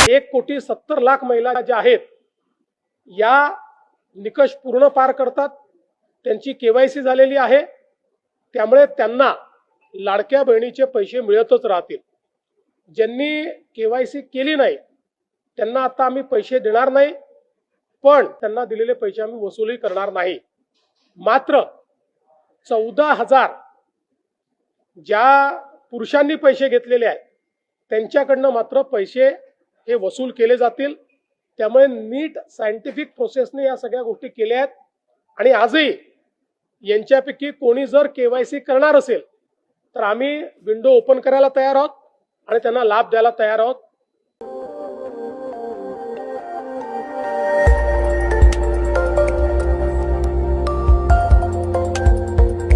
1,70,00,000 महिला ज्या आहेत या निकष पूर्ण पार करतात, त्यांची केवायसी झालेली आहे, त्यामुळे त्यांना लाडक्या बहिणीचे पैसे मिळतच राहतील। ज्यांनी केवायसी केली नाही त्यांना आता आम्ही पैसे देणार नाही, पण त्यांना दिलेले पैसे आम्ही वसूली करणार नाही। मात्र 14,000 ज्या पुरुषांनी पैसे घेतलेले आहेत त्यांच्याकडनं मात्र पैसे हे वसूल केले जातील। त्यामुळे नीट सायंटिफिक प्रोसेसने या सगळ्या गोष्टी केल्या आहेत आणि आजही यांच्यापैकी कोणी जर केवायसी करणार असेल तर आम्ही विंडो ओपन करायला तयार आहोत आणि त्यांना लाभ द्यायला तयार आहोत।